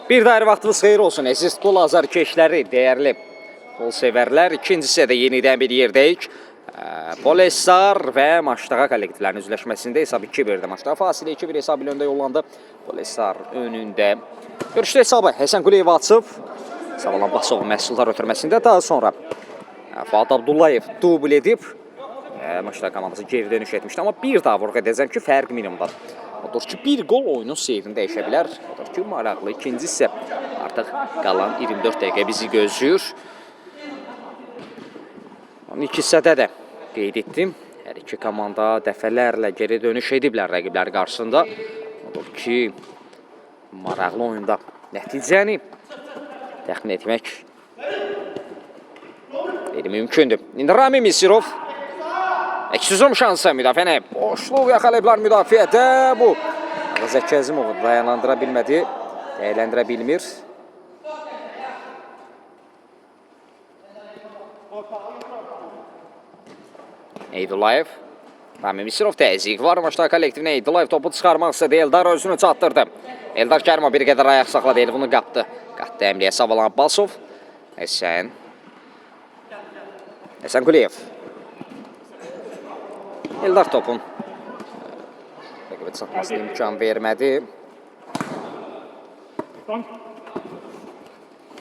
Bir dair vaxtınız xeyir olsun, əziz qol azarkeşləri, dəyərli qol sevərlər. İkincisi də yenidən bir yerdəyik. Polesar və Maştağa kollektivlərinin üzləşməsində hesabı 2-1'də. Maştağa fasilə 2-1 hesabı ilə öndə yollandı. Polesar önündə. Görüşdə hesabı Həsən Quliyev açıb. Savalan Basovun məhsullar ötürməsində. Daha sonra Fuad Abdullayev dubl edib. Maştağa komandası geri dönüş etmişdi. Amma bir daha vurğu edəcəm ki, fərq minimumdadır. Odur ki, bir gol oyunun seyrini dəyişə bilər. Odur ki, maraqlı. İkincisi isə artıq qalan 24 dəqiqə bizi gözləyir. Onun iki hissədə də qeyd etdim. Hər iki komanda dəfələrlə geri dönüş ediblər rəqibləri qarşısında. Odur ki, maraqlı oyunda nəticəni təxmin etmək mümkündür. İndi Rami Misirov Əksüzüm şansı müdafiəni. Boşluq yaxalayıblar müdafiədə. Bu Zəki Əzimovu dayanlandıra bilmədi. Dəyərləndirə bilmir. Eydullayev. Rami Misirov təzyiq var. Maçda kollektivinə Eydullayev topu çıxarmaq istədi. Eldar özünü çatdırdı. Eldar Kərimov bir qədər ayaq saxladı. Elvini qapdı. Qatdı əmliyə Savalan Abbasov. Həsən Quliyev. Eldar topun rəqibə çatmasına imkan vermədi.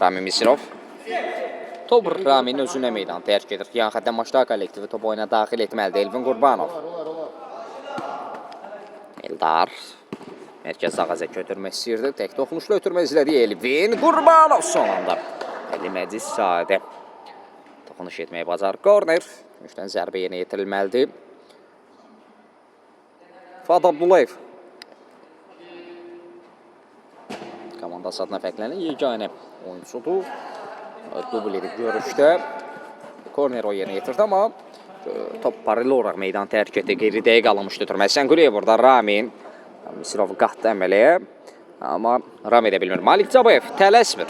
Rami Misirov. Top Rami'nin özünə meydan tərk edir. Yan xətdən Maştağa kollektivi top oyuna daxil etməlidir. Elvin Qurbanov. Eldar. Mərkəz ağaza ötürmək istəyirdi. Tək toxunuşla ötürmək izlədi Elvin Qurbanov son anda. Əli Məciz Sadə. Toxunuş etməyə bacar. Korner. Üçdən zərbə yenə yetirilməlidir. Fuad Abdullayev. Komandası adına fərqlənən yeganə oyuncudur. Dubl edib görüşdə. Korner o yerinə yetirdi, amma top paralel olaraq meydan tərk etdi. Qeyri-dəqiq alınmışdı. Həsən Quliyev burada Rami. Misirovu qatdı əməliyə. Amma Rami edə bilmir. Malik Cabayev tələsmir.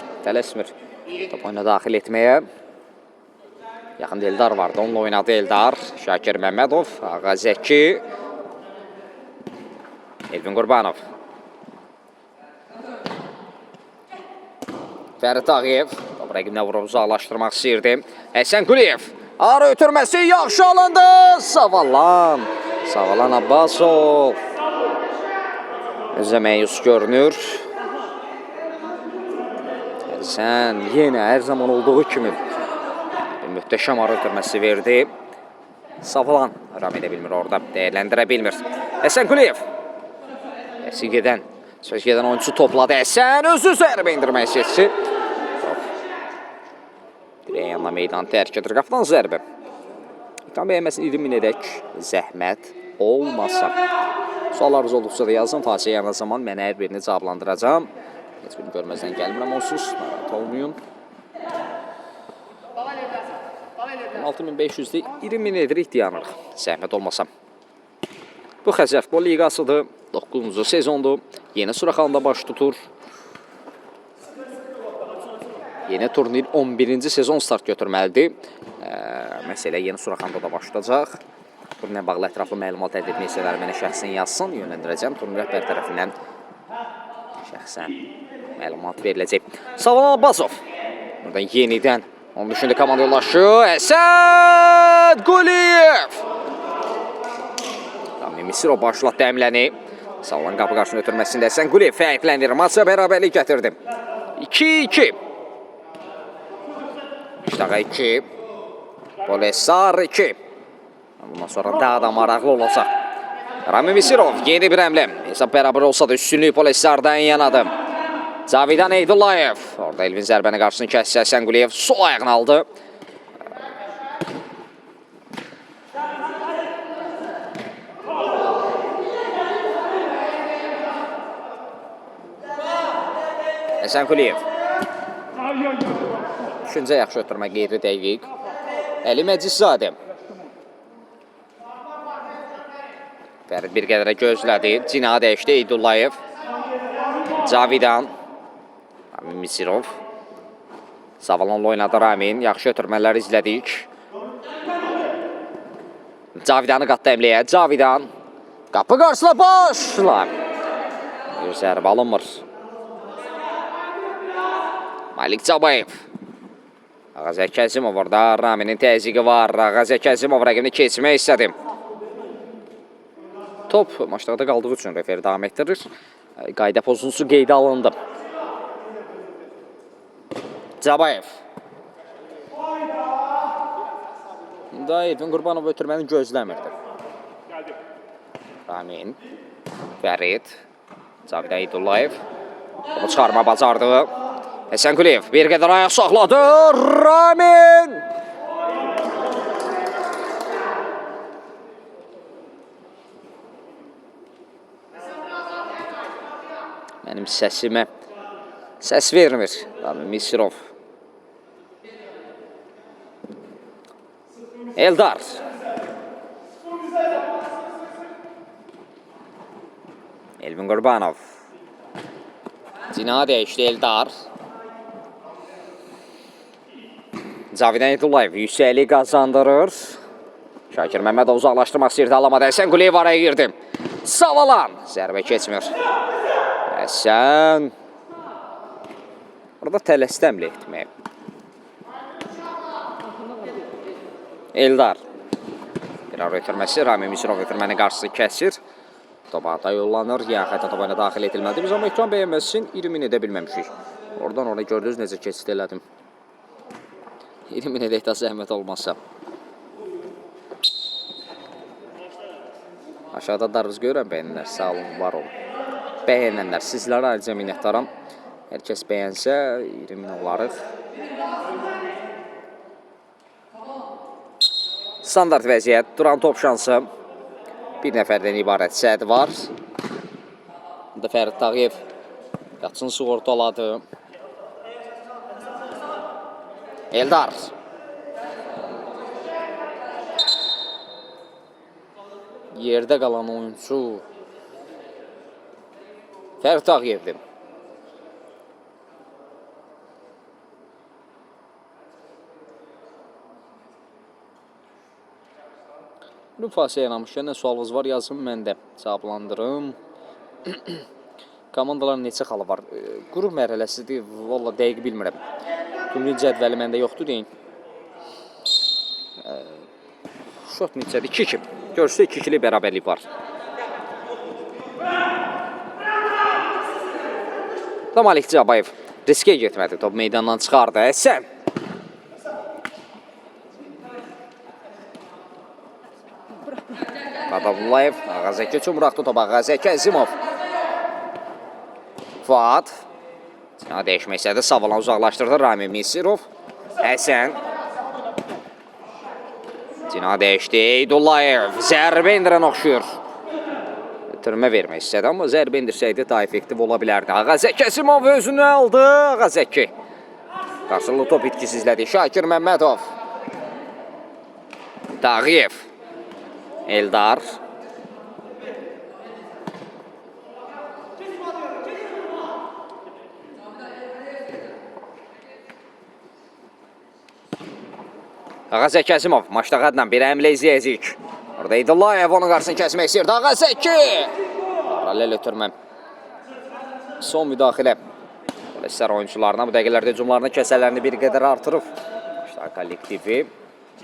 Top oyuna daxil etməyə. Yaxında Eldar vardı. Onunla oynadı Eldar. Şakir Məmmədov. Ağazəki. Elvin Qurbanov. Fərid Ağayev. Rəqibinə vurub uzaqlaşdırmaq istəyirdi. Həsən Quliyev. Ara ötürməsi yaxşı alındı. Savalan Abbasov. Özə məyus görünür. Həsən yenə hər zaman olduğu kimi möhtəşəm ara ötürməsi verdi. Savalan Rami edə bilmir orada. Dəyərləndirə bilmir. Həsən Quliyev. Söz gedən oyuncu topladı. Həsən özü zərbə indirmək seçsi. Dirək yanına meydan tərk edir. Qapıdan zərbə. İqam bəyənməsin 20 min edək. Zəhmət olmasa. Suallarınız olduqca da yazın. Fasilə yanı zaman mən hər birini cavablandıracağım. Heç birini görməzdən gəlmirəm onsuz. Narahat olmayın. 6500'də 20 min edirik dayanırıq. Zəhmət olmasa. Bu Xəzər Futbol Liqasıdır. 9-cu sezondur. Yeni Suraxanında baş tutur. Yeni turnir 11-ci sezon start götürməlidir. Məsələ Yeni Suraxanda da başlayacaq. Turnirlə bağlı ətraflı məlumat əldə etmək istəyirlər, mənə şəxsən yazsın, yönləndirəcəm. Turnir rəhbər tərəfindən şəxsən məlumat veriləcək. Savalan Abbasov. Buradan yenidən onun düşündü komanda yoldaşı Həsən Quliyev. Rami Misirov başlatdı əmləni. Savalan qapı qarşısını ötürməsində Həsən Quliyev fərqlənir. Maça bərabərlik gətirdi. 2-2. Maştağa 2. Polesar 2. Bundan sonra daha da maraqlı olacaq. Rami Misirov yeni bir əmlə. Hesab bərabər olsa da üstünlük Polesardan yanadı. Cavidan Eydullayev. Orada Elvin zərbəni qarşısını kəssə Həsən Quliyev sol ayağını aldı. Həsən Quliyev. Düşüncə yaxşı ötürmə qeyri dəqiq. Əli Məcizzadə. Fərid bir qədərə gözlədi. Cina dəyişdi Eydullayev. Cavidan. Rami Misirov. Savalanla oynadı Ramin. Yaxşı ötürmələr izlədik. Cavidanı qatdı əmliyə. Cavidan. Qapı qarşısına başla. Bir zərbə alınmır. Malik Cabayev. Ağazək Kəzimov orada. Raminin təzyiqi var. Ağazək Kəzimov rəqibini keçmək istədi. Top maçlarda qaldığı üçün referi davam etdirir. Qayda pozuntusu qeydə alındı. Cabayev. Da Elvin Qurbanov ötürməni gözləmirdi. Ramin. Fərid. Cavid Eydullayev. Topu çıxarma bacardı. Həsən Quliyev bir qədər ayaq saxladı. Ramin. Mənim səsimə səs vermir. Ramin Misirov. Eldar. Elvin Qurbanov. Cina dəyişdi Eldar. Cavid Eydullayev yüksəkliyi qazandırır. Şakir Məmmədov uzaqlaşdırmaq istəyirdi, alamadı. Həsən Quliyev araya girdi. Savalan. Zərbə keçmir. Həsən. Burada tələsdi əmlə etməyə. Eldar. Bir ara ötürməsi. Ramin Misirov ötürməni qarşısı kəsir. Topa da yollanır. Yəni xəttə topa ilə daxil edilmədi. Biz amma ekran bəyənməsin 20 edə bilməmişik. Oradan oraya gördünüz necə keçid elədim. 20 edək də zəhmət olmazsa. Aşağıda darız görən bəyənlər. Sağ olun, var olun. Bəyənənlər. Sizlərə ayrıca minnətdaram. Hər kəs bəyənsə 20 olarıq. Standart vəziyyət. Duran top şansı. Bir nəfərdən ibarət Səd var. Burada Fərid Tağıyev qaçın sığortaladı. Eldar. Yerdə qalan oyuncu Fərid Tağıyevdir. Müfasiyə yanamışkən nə sualınız var, yazın, mən də cavablandırım. Komandaların neçə xalı var? Qrup mərhələsidir, valla dəqiq bilmirəm. Turnir cədvəli məndə yoxdur deyin. Şot neçədir? 2-2. Görürsə 2-2'li bərabərlik var. Da Malik Cabayev riskə getmədi. Top meydandan çıxardı. Həsən. Qadabullayev. Ağazəki üçün buraxdı topa. Ağazəki Əzimov. Fuad. Cina dəyişmək istədi. Savalan uzaqlaşdırdı. Ramin Misirov. Həsən. Cina dəyişdi. Eydullayev. Zərbə indirən oxşuyur. Ötürmə vermək istədi. Amma zərbə indirsəydi daha effektiv ola bilərdi. Ağazəki Əzimov özünü aldı. Ağazəki. Qarşılıqlı top itkisizlədi. Şakir Məmmədov. Tağıyev. Eldar. Ağazəki Əzimov maçda qadla bir əmlə izləyəcək. Orada Eydullayev onun qarşısını kəsmək istəyirdi. Ağazəki. Paralel ötürməm. Son müdaxilə. Polislər oyuncularına bu dəqiqələrdə hücumlarını kəsələrini bir qədər artırıb. İşte kollektivi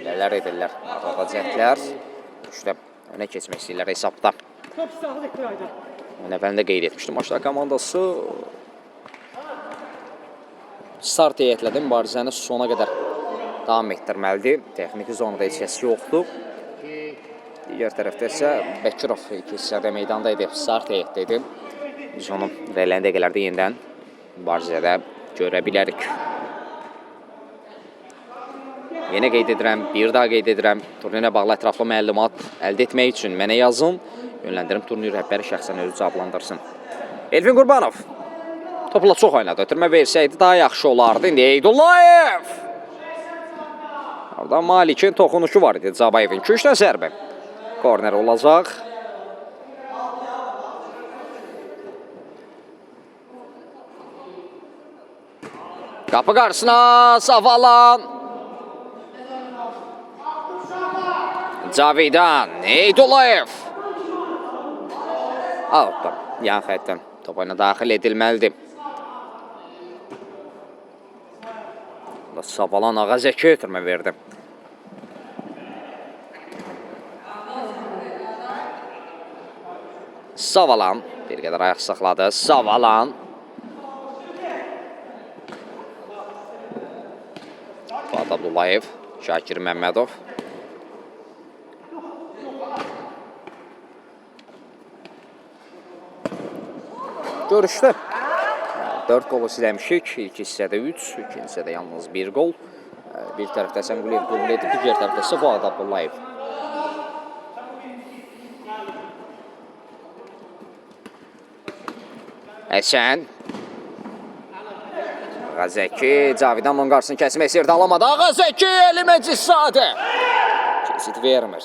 nələr edirlər. Atacaqlar. İşte önə keçmək istəyirlər hesabda. Mən əvvəlində qeyd etmişdim. Maçda komandası start heyətlədi. Mübarizəni sona qədər davam etdirməlidir. Texniki zonada heç kəs yoxdur. Digər tərəfdə isə Bəkirov iki hissədə meydanda idi. Start heyətdə idi. Biz onu verilən dəqiqələrdə yenidən mübarizədə görə bilərik. Yenə qeyd edirəm, bir daha qeyd edirəm. Turnirlə bağlı ətraflı məlumat əldə etmək üçün mənə yazın. Yönləndirim turnir rəhbəri şəxsən özü cavablandırsın. Elvin Qurbanov. Topla çox oynadı. Ötürmə versəydi daha yaxşı olardı. İndi Eydullayev. Orada Malikin toxunuşu var idi Cabayevin. 2-3 zərbə. Korner olacaq. Qapı qarşısına Savalan. Cavidan Eydullayev. Outdan, yan xətdən top oyuna daxil edilməlidir. Savalan Ağazəkiyə ötürmə verdi. Savalan bir qədər ayaq saxladı. Savalan. Fuad Abdullayev, Şakir Məmmədov. Görüşdə 4 qol izləmişik. İlk hissədə 3, ikinci hissədə yalnız 1 qol. Bir tərəfdə Həsən Quliyev qol edib, digər tərəfdə isə Fuad Abdullayev. Həsən. Ağazəki, Cavidan onun qarşısını kəsmək istəyirdi, alamadı. Ağazəki, Əliməcizadə. Kesit vermir.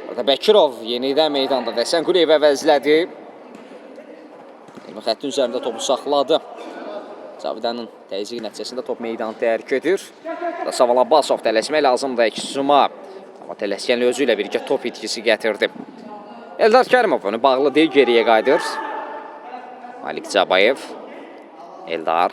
Orada Bəkirov yenidən meydanda Həsən Quliyev əvəzlədi. Xəttin üzərində topu saxladı. Cavidanın təzyiq nəticəsində top meydanı tərk edir. Saval Abbasov tələsmək lazımdır Əksuma. Amma tələskənli özü ilə birgə top itkisi gətirdi. Eldar Kərimov onu bağlı deyil, geriyə qayıdır. Malik Cabayev. Eldar.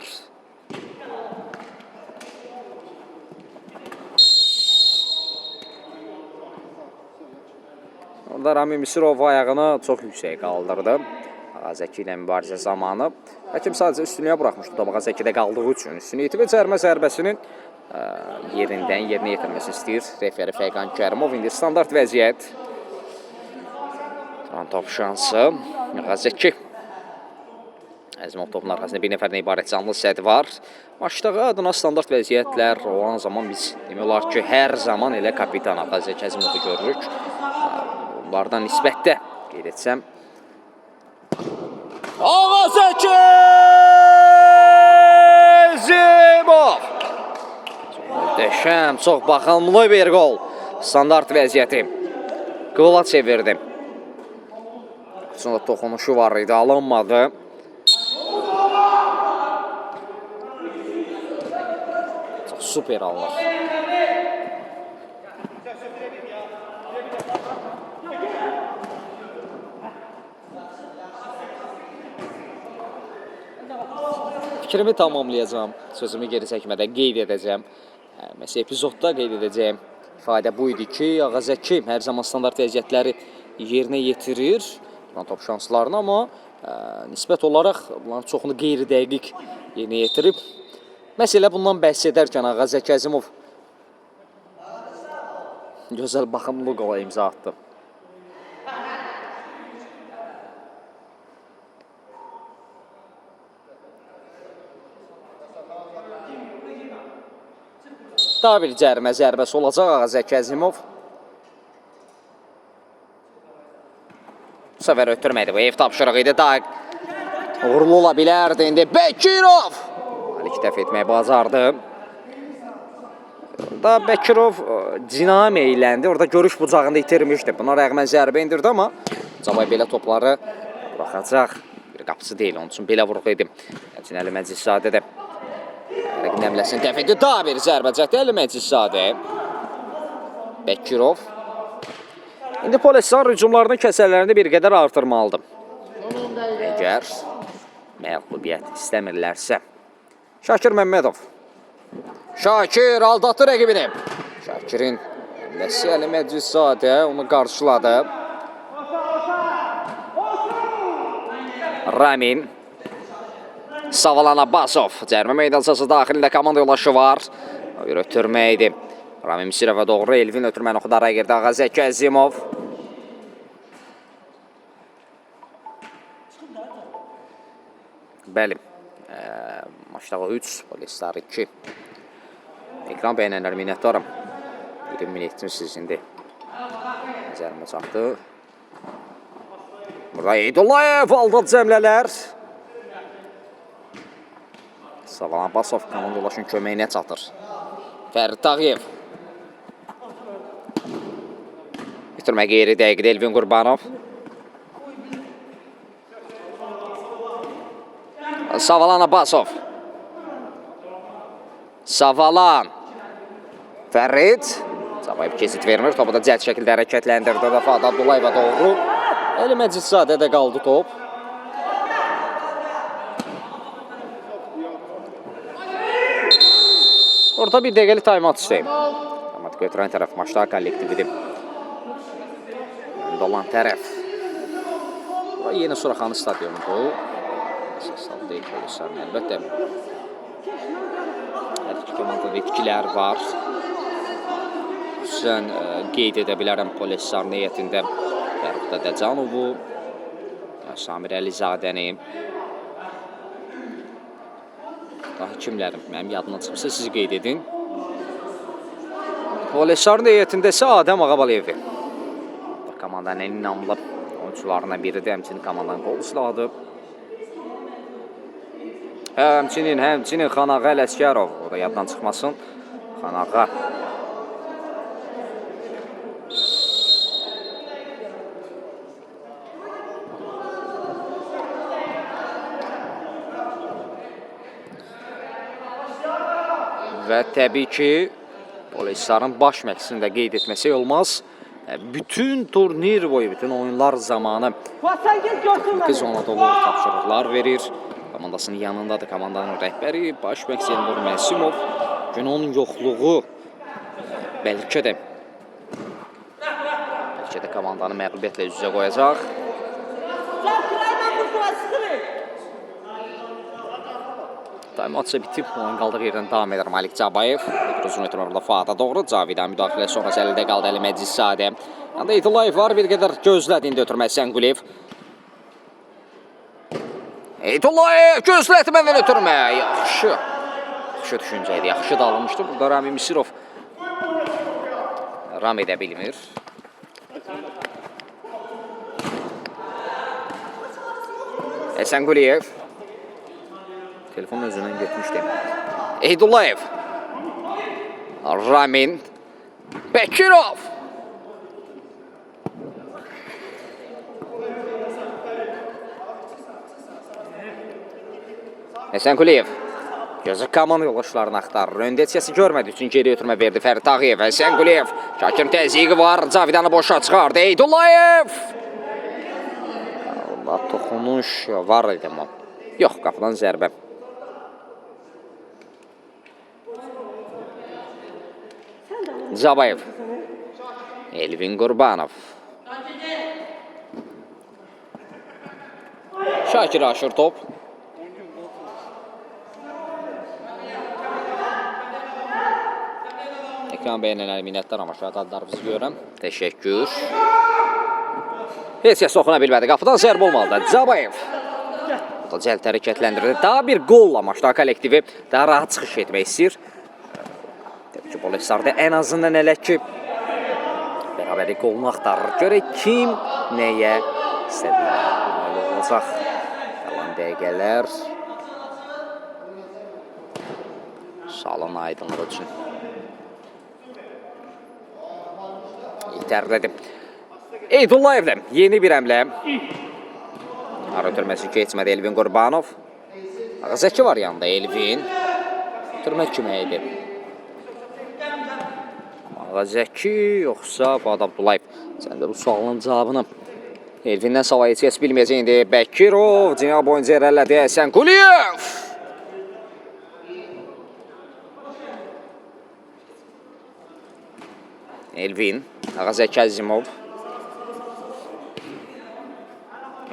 Orada Rami Misirov ayağını çox yüksək qaldırdı. Ağazəki ilə mübarizə zamanı. Həkim sadəcə üstünlüyə buraxmışdı topu Ağazəkidə qaldığı üçün. Üstünlüyü və cərmə zərbəsinin yerindən yerinə yetirməsini istəyir referi Feyqan Kərimov. İndi standart vəziyyət. Top şansı. Ağazəki. Əzimov topun arxasında bir nəfərdən ibarət canlı sədi var. Maçdağı adına standart vəziyyətlər olan zaman biz demək olar ki, hər zaman elə kapitan Ağazəki Əzimovu görürük. Onlardan nisbətdə qeyd etsəm. Ağazəki Əzimov! Möhtəşəm, çox baxımlı bir qol. Standart vəziyyəti. Qola çevirdim. Sonra toxunuşu var idi, alınmadı. Çox super alınır. Fikrimi tamamlayacağım, sözümü geri çəkmədən qeyd edəcəm. Məsələn, epizodda qeyd edəcəyim ifadə bu idi ki, Ağazəki hər zaman standart vəziyyətləri yerinə yetirir, top şanslarını, amma nisbət olaraq bunların çoxunu qeyri-dəqiq yerinə yetirib. Məsələ bundan bəhs edərkən Ağazəki Əzimov gözəl baxımlı qola imza atdı. Daha bir cərimə zərbəsi olacaq Ağazəki Əzimov. Bu səfər ötürmədi, bu ev tapşırığı idi, daha uğurlu ola bilərdi. İndi Bəkirov Malik dəf etməyi bacardı. Orada Bəkirov dinamə eyləndi, orada görüş bucağında itirmişdi. Buna rəğmən zərbə indirdi, amma Cabay belə topları buraxacaq. Bir qapısı deyil, onun üçün belə vurğu edim. Əliməcizadə də Nəmləsin dəf edir, daha bir zərbə cəhdi Əliməcizadə. Bəkirov. İndi Polesar hücumlarının kəsərlərini bir qədər artırmalıdır. Əgər məğlubiyyət istəmirlərsə. Şakir Məmmədov. Şakir aldatdı rəqibini. Şakirin nəsi Əliməcizadə onu qarşıladı. Ramin. Savalan Abbasov. Cərmə meydançası daxilində komanda yolaşı var. Bir ötürmə idi. Rami Misirova doğru Elvin ötürməni oxudaraq girdi. Ağazəki Əzimov. Bəli. Maçdağı 3, Polesar 2. Ekran bəyənənlər minnətdarım. 20 min etmişsiniz indi. Nəzərimə çatdı. Burada Eydullayev aldı cəmlələr. Savalan Abbasov komanda yoldaşının köməyinə çatır. Fərid Tağıyev. Bitirmə qeyri dəqiqdə Elvin Qurbanov. Savalan Abbasov. Savalan. Fərid. Cabayev kesit vermir. Topu da cəld şəkildə hərəkətləndirdi. Fuad Abdullayeva doğru. Əliməcizadə də qaldı top. Orada bir dəqiqəlik taymat istəyim. Taymat götürən tərəf maçda kollektividir. Öndə olan tərəf. Bura yeni Suraxanı stadionudur. Əsaslı deyil polislərin əlbəttə. Hər iki komandada itkilər var. Xüsusən qeyd edə bilərəm polislərin heyətində Fərruq Dədəcanovu, Samir Əlizadəni. Daha kimlərim? Mənim yadımdan çıxmışsa siz qeyd edin. Polislərin heyətində isə Adəm Ağabaliyevi. Komandanın en inamlı oyuncularından biridir. Həmçinin komandanın qol silahıdır. Həmçinin Xanağa Ələskərov. O da yaddan çıxmasın. Xanağa. Və təbii ki, polislərin baş məqsədini də qeyd etməsi olmaz. Bütün turnir boyu, bütün oyunlar zamanı zonada olur, tapşırıqlar verir. Komandasının yanındadır komandanın rəhbəri, baş məqsədi Elnur Məsimov. Gün onun yoxluğu bəlkə də komandanı məğlubiyyətlə üz-üzə qoyacaq. Taymatsa bitib, onun qaldığı yerdən davam edir Malik Cabayev. Uzun ötürmə Fuada doğru. Cavidan müdaxilə sonrası əlində qaldı Əli Məcisadə. Yanda İdullayev var, bir qədər gözlədiyində ötürmə Sənquliyev. İdullayev gözlətmədən ötürmə. Yaxşı. Yaxşı düşüncə idi, yaxşı da alınmışdı. Burada Rami Misirov ram edə bilmir. Sənquliyev. Telefon özündən getmişdi. Eydullayev. Ramin. Bekirov. Sənquliyev. Gözü komanda yoldaşlarını axtarır. Öndətsiyası görmədi üçün geri ötürmə verdi Fərid Ağayev. Sənquliyev. Şakirin təzyiqi var. Cavidanı boşa çıxardı. Eydullayev. Allah toxunuş var idi amma. Yox, qapıdan zərbə. Cabayev. Elvin Qurbanov. Şakir aşır top. Ekran bəyənənlər minnətlər ama şahid adlarımızı görürəm. Təşəkkür. Heç kəs soxuna bilmədi. Qapıdan zərbə olmalıdır. Cabayev. O da cəld hərəkətləndirdi. Daha bir qolla maçda kollektivi daha rahat çıxış etmək istəyir. Polislərdə ən azından elə ki bərabərlik qolunu axtarır. Görək kim nəyə istədilir. Olacaq. Qalan dəqiqələr salon aydınlığı üçün yetərlidir. Eydullayevlə yeni bir əmlə. Ara ötürməsi keçmədi Elvin Qurbanov. Ağzəki var yanında Elvin. Ötürmək kimi idi. Zəki yoxsa Fuad Abdullayev. Sən də bu sualın cavabını Elvindən savayı heç kəs bilməyəcək. Bəkirov cina boyunca irəlilədi. Sənquliyev. Elvin. Zəki Əzimov.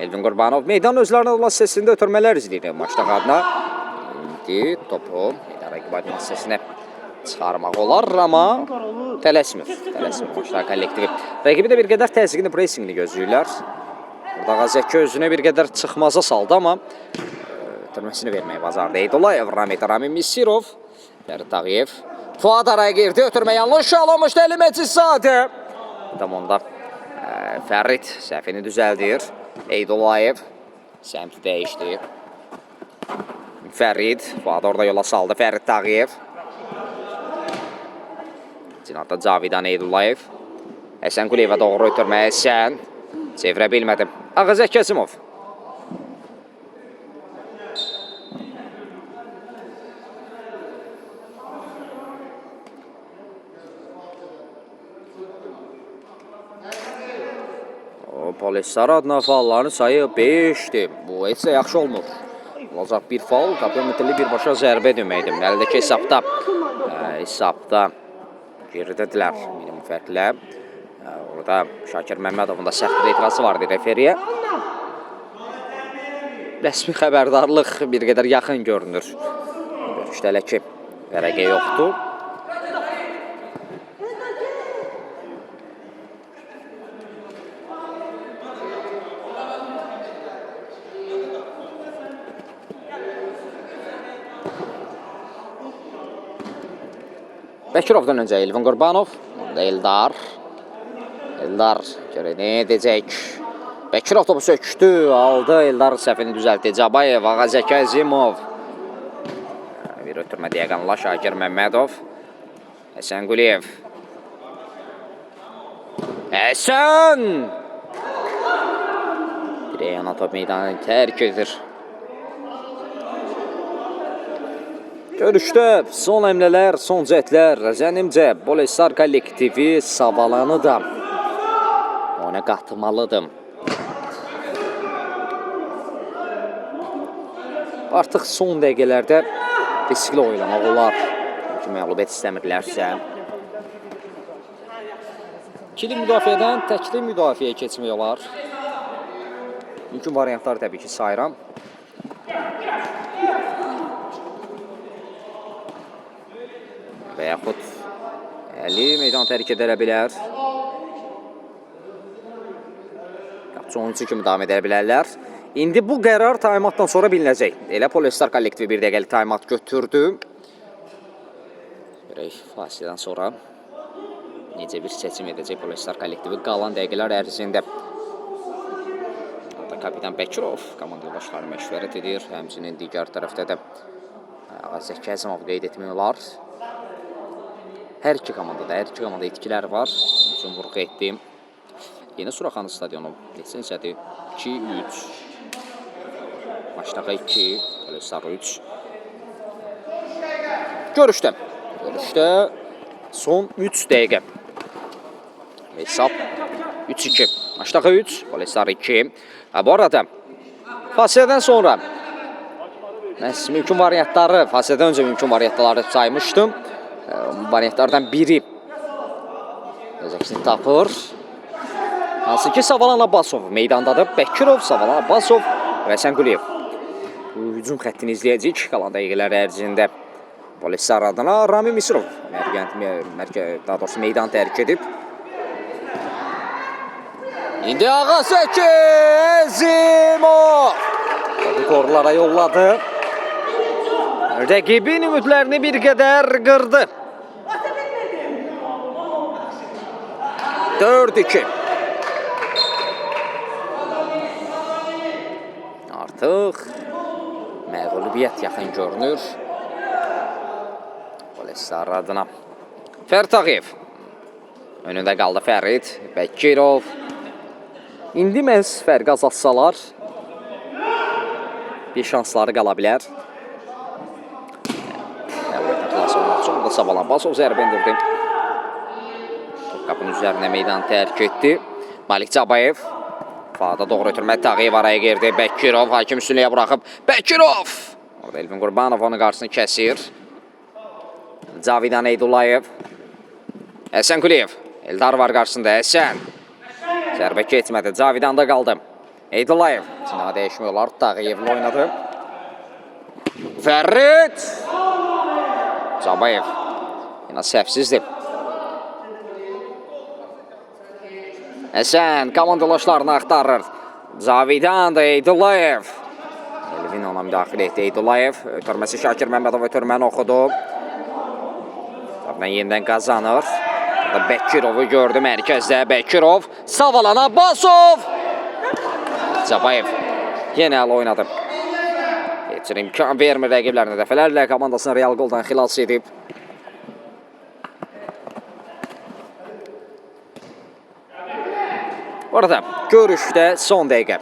Elvin Qurbanov. Meydan özlərinə olan səsində ötürmələr izləyir maçda adına. İndi topu rəqib aydın səsinə çıxarmaq olar, amma tələsmir. Tələsmir maçlar kollektivi. Rəqibi də bir qədər təzyiqini, pressingini gözləyirlər. Burada Zəki özünü bir qədər çıxmaza saldı, amma ötürməsini verməyə bacardı. Eydullayev, Rami Misirov, Fərid Ağayev. Fuad araya girdi, ötürmə yanlış alınmışdı Əli Məcisadə. Onda Fərid səhvini düzəldir. Eydullayev səmti dəyişdi. Fərid, Fuad orada yola saldı. Fərid Ağayev. Cinatda Cavidan Eydullayev. Sənquliyevə doğru ötürmə Həsən. Çevirə bilmədim. Ağzəki Əzimov. Polislər adına faulların sayı 5'dir. Bu heç yaxşı olmur. Olacaq bir faul, komplementerli birbaşa zərbə deməkdir. Əldəki hesabda hesabda geridədirlər minimum fərqlə. Orada Şakir Məmmədovun da sərt bir etirazı vardı referiyə. Rəsmi xəbərdarlıq bir qədər yaxın görünür. Görüşdə hələ ki vərəqə yoxdur. Bəkirovdan öncə Elvin Qurbanov, Eldar görə nə edəcək? Bəkirov topu sökdü, aldı, Eldar səhvini düzəltdi. Cabayev, Ağazəki Əzimov. Bir ötürmə diaqonala Şakir Məmmədov. Həsən Quliyev. Həsən! Reyana top meydanı tərk edir. Görüşdə son əmlələr, son cəhdlər. Zənimcə, Bolesar kollektivi Savalanı da ona qatmalıdır. Artıq son dəqiqələrdə riskli oynamaq olar. Məğlubiyyət istəmirlərsə. İkili müdafiədən təkli müdafiəyə keçmək olar. Mümkün variantları təbii ki sayıram. Və yaxud Əli meydan tərk edə bilər. Qapıcı oyuncu kimi davam edə bilərlər. İndi bu qərar taymatdan sonra bilinəcək. Elə Polestar kollektivi bir dəqiqəlik taymat götürdü. Görək fasilədən sonra necə bir seçim edəcək Polestar kollektivi qalan dəqiqələr ərzində. Hatta kapitan Bəkirov komanda başları məşvərət edir. Həmçinin digər tərəfdə də Ağazəki Əzimov qeyd etmək olar. Hər iki komandada itkilər var. Üçün vurğu etdim. Yeni Suraxanı stadionu lisensiyədir 2-3. Maçdaqa 2, Polesar 3. Görüşdə son 3 dəqiqə. Hesab 3-2. Maçdaqa 3, Polesar 2. Bu arada fasilədən sonra mümkün variantları, fasilədən öncə mümkün variantları saymışdım. Variantlardan biri özəksini tapır. Hansı ki Savalan Abbasov meydandadır. Bəkirov, Savalan Abbasov və Həsən Quliyev. Bu hücum xəttini izləyəcək qalan dəqiqələr ərzində. Polesar adına Rami Misirov daha doğrusu meydan tərk edib. İndi Ağazəki Əzimov qorlara yolladı. Rəqibin ümidlərini bir qədər qırdı. 4-2. Artıq məğlubiyyət yaxın görünür. Polesar adına. Fərid Ağayev. Önündə qaldı Fərid. Bəkirov. İndi məhz fərqi azaltsalar bir şansları qala bilər. Burada Savalan Abbasov zərbə endirdi. Qapının üzərinə meydan tərk etdi. Malik Cabayev. Fada doğru ötürmə Tağıyev araya girdi. Bəkirov hakim üstünlüyə buraxıb. Bəkirov! Orada Elvin Qurbanov onun qarşısını kəsir. Cavidan Eydullayev. Həsən Quliyev. Eldar var qarşısında. Həsən. Zərbə keçmədi. Cavidan da qaldı. Eydullayev. Sinə dəyişmək olar. Tağıyevlə oynadı. Fərid. Cabayev. Yine səhvsizdir. Həsən komandalaşlarını axtarır. Cavidan da Eydullayev. Elvin ona müdaxilə etdi. Eydullayev. Ötürməsi Şakir Məmmədov ötürməni oxudu. Yenidən qazanır. Bəkirovu gördü mərkəzdə. Bəkirov. Savalan Abbasov. Cabayev. Yenə əl oynadı. Heç imkan vermir rəqiblərinə dəfələrlə. Komandasını Real Goldan xilas edib. Orada görüşdə son dəqiqə.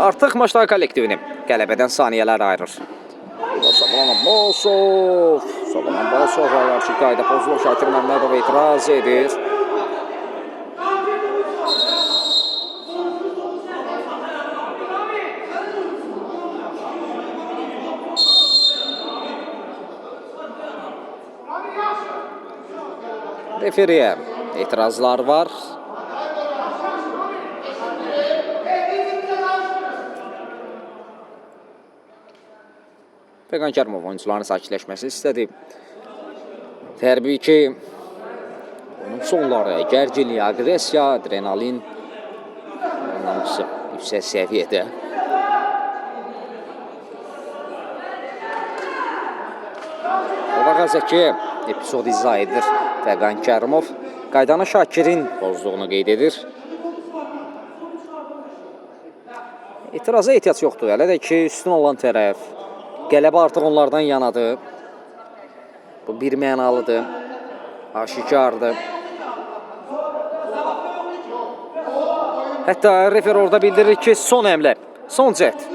Artıq maçlar kollektivini qələbədən saniyələr ayırır. Savalan Abbasov. Savalan Abbasov qarşı qayda pozulur. Şakir Məmmədov etiraz edir. Referiyə etirazlar var. Fəqan Kərimov oyuncuların sakitləşməsini istədi. Təbii ki, onun sonları gərginlik, aqressiya, adrenalin hamısı yüksək səviyyədə. Qazəki epizod izah edir Fəqan Kərimov. Qaydanı Şakirin pozduğunu qeyd edir. İtiraza ehtiyac yoxdur. Hələ də ki, üstün olan tərəf. Qələbə artıq onlardan yanadır. Bu bir mənalıdır. Aşikardır. Hətta refer orada bildirir ki, son əmlə, son cəhd.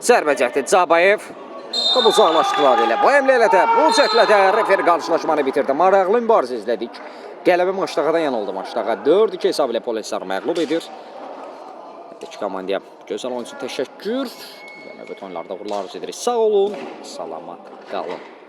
Zərbə cəhdi Cabayev. Bu uzaqlaşdılar elə. Bu əmlə ilə də, bu cəhdlə də refer qarşılaşmanı bitirdi. Maraqlı mübarizə izlədik. Qələbə Maçdağadan yanıldı. Maçdağa 4-2 hesab ilə Polesar məğlub edir. İki komandaya gözəl oyun üçün təşəkkür. Yəni, bütün oyunlarda uğurlar arzu edirik. Sağ olun, salamat qalın.